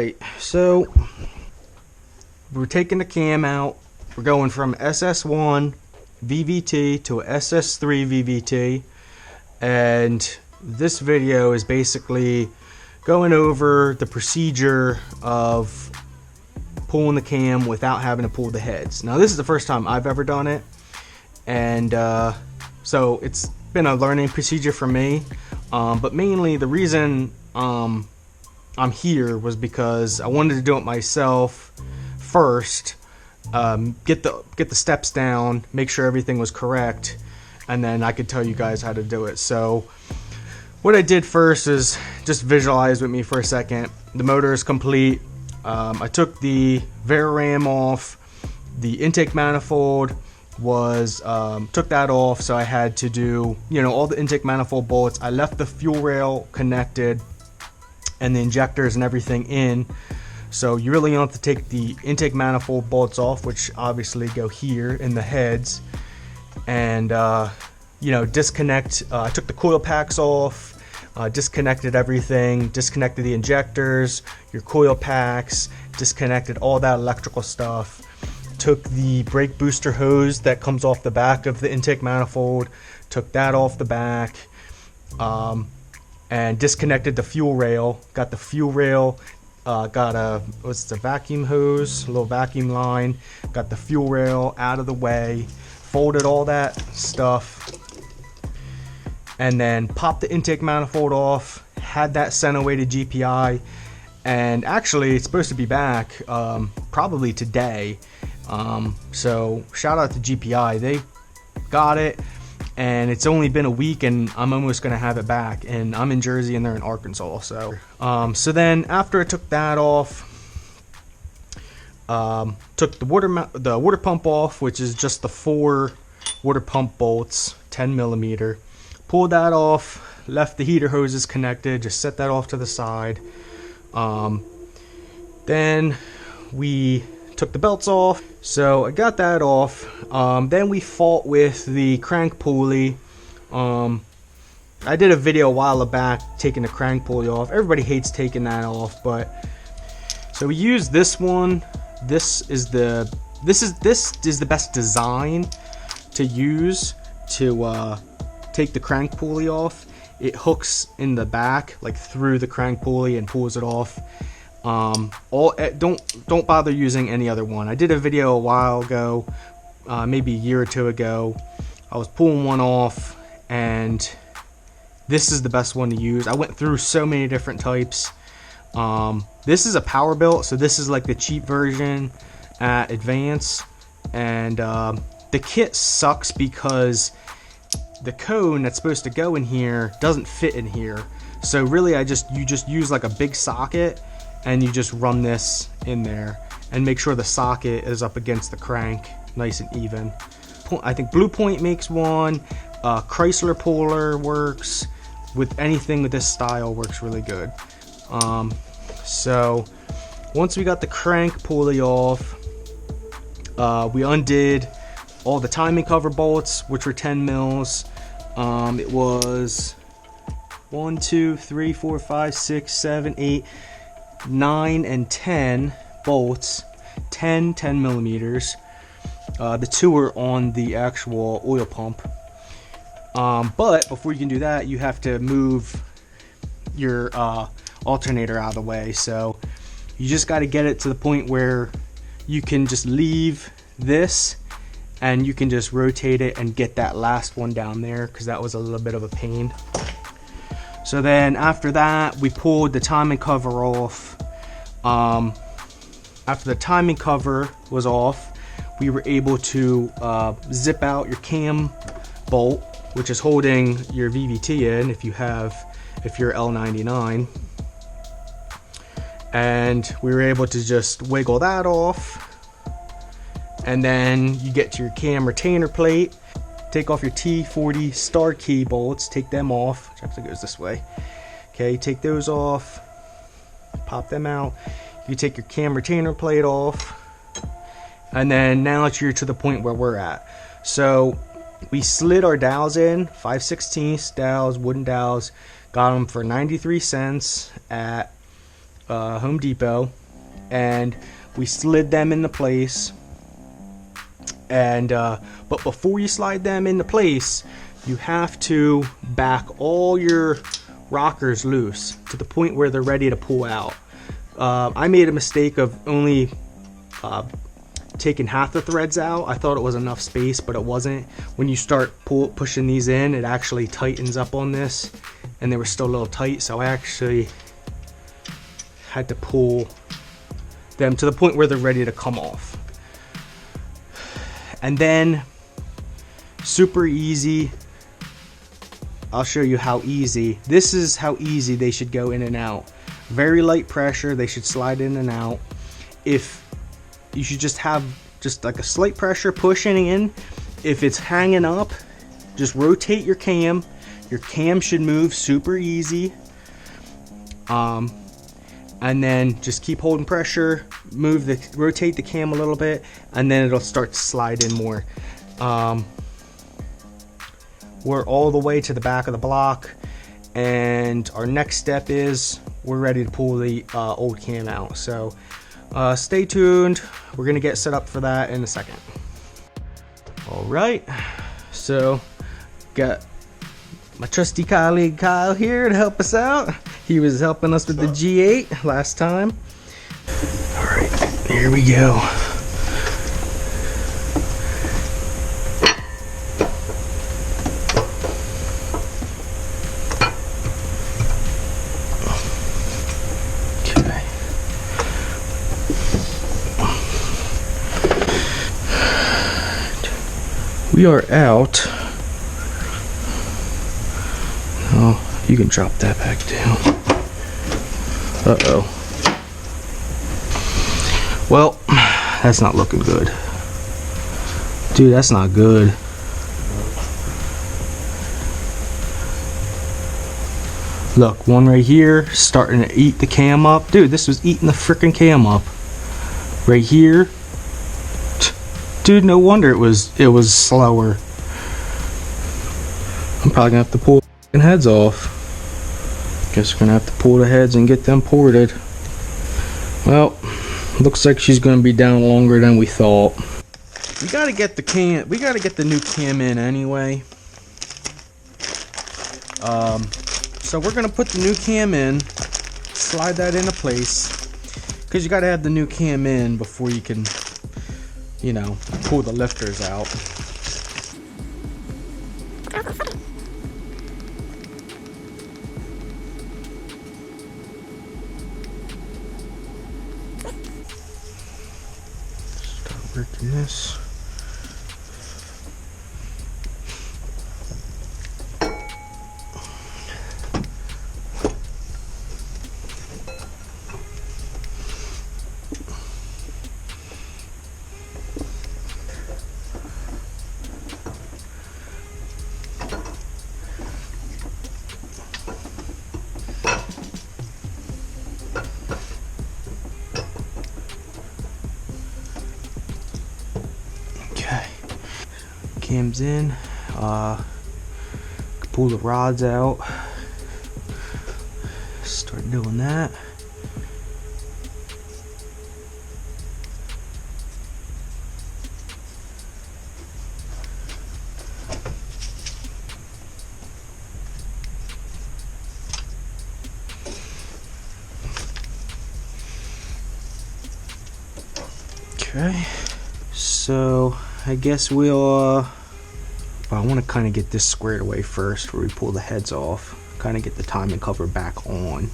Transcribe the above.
Alright, so we're taking the cam out. We're going from SS1 VVT to SS3 VVT, and this video is basically going over the procedure of pulling the cam without having to pull the heads. Now this is the first time I've ever done it, and so it's been a learning procedure for me, but mainly the reason I'm here was because I wanted to do it myself first, get the steps down, make sure everything was correct, and then I could tell you guys how to do it. So what I did first is just visualize with me for a second. The motor is complete. I took the Veram off. The intake manifold was took that off, so I had to do, you know, all the intake manifold bolts. I left the fuel rail connected and the injectors and everything in, so you really don't have to take the intake manifold bolts off, which obviously go here in the heads, and you know, disconnect. I took the coil packs off, disconnected everything, disconnected the injectors, your coil packs, disconnected all that electrical stuff. Took the brake booster hose that comes off the back of the intake manifold, took that off the back, and disconnected the fuel rail. Got the fuel rail, got a, what's the vacuum hose, a little vacuum line, got the fuel rail out of the way, folded all that stuff, and then popped the intake manifold off, had that sent away to GPI, and actually it's supposed to be back probably today. So shout out to GPI, they got it, and it's only been a week and I'm almost gonna have it back, and I'm in Jersey and they're in Arkansas. So so then after I took that off, took the water pump off, which is just the 4 water pump bolts, 10mm, pulled that off, left the heater hoses connected, just set that off to the side. Then we took the belts off, so I got that off. Then we fought with the crank pulley. I did a video a while back taking the crank pulley off. Everybody hates taking that off, but so we used this one. This is the best design to use to take the crank pulley off. It hooks in the back, like through the crank pulley, and pulls it off. Don't bother using any other one. I did a video a while ago, maybe a year or two ago. I was pulling one off, and this is the best one to use. I went through so many different types. This is a power belt, so this is like the cheap version at Advance, and the kit sucks because the cone that's supposed to go in here doesn't fit in here. So really, you just use like a big socket, and you just run this in there and make sure the socket is up against the crank nice and even. I think Blue Point makes one. Chrysler puller works. With anything with this style works really good. So once we got the crank pulley off, we undid all the timing cover bolts, which were 10 mils. It was 1, 2, 3, 4, 5, 6, 7, 8, 9 and 10 bolts, 10 millimeters. The 2 are on the actual oil pump, but before you can do that, you have to move your alternator out of the way. So you just got to get it to the point where you can just leave this and you can just rotate it and get that last one down there, because that was a little bit of a pain. So then after that, we pulled the timing cover off. After the timing cover was off, we were able to zip out your cam bolt, which is holding your VVT in if you're L99, and we were able to just wiggle that off, and then you get to your cam retainer plate. Take off your T40 star key bolts, take them off, which actually goes this way. Okay, take those off, pop them out. You take your cam retainer plate off, and then now you're to the point where we're at. So we slid our dowels in, 5/16 dowels, wooden dowels, got them for 93 cents at Home Depot, and we slid them into place. And but before you slide them into place, you have to back all your rockers loose to the point where they're ready to pull out. I made a mistake of only taking half the threads out. I thought it was enough space, but it wasn't. When you start pushing these in, it actually tightens up on this, and they were still a little tight, so I actually had to pull them to the point where they're ready to come off. And then, super easy, I'll show you how easy. This is how easy they should go in and out. Very light pressure, they should slide in and out. If you should just have just like a slight pressure pushing in. If it's hanging up, just rotate your cam. Your cam should move super easy. And then just keep holding pressure, rotate the cam a little bit, and then it'll start to slide in more. We're all the way to the back of the block, and our next step is we're ready to pull the old cam out. So stay tuned. We're gonna get set up for that in a second. All right, so got my trusty colleague Kyle here to help us out. He was helping us with the G8 last time. All right, here we go. Okay. We are out. Oh, you can drop that back down. Uh-oh. Well, that's not looking good. Dude, that's not good. Look, one right here, starting to eat the cam up. Dude, this was eating the freaking cam up. Right here. Dude, no wonder it was slower. I'm probably gonna have to pull the heads off. Guess we're gonna have to pull the heads and get them ported. Well, looks like she's gonna be down longer than we thought. We gotta get the new cam in anyway. So we're gonna put the new cam in, slide that into place, because you gotta have the new cam in before you can, you know, pull the lifters out. Start working this. Cam's in, pull the rods out, start doing that. Okay, so I guess we'll I want to kind of get this squared away first where we pull the heads off, kind of get the timing cover back on.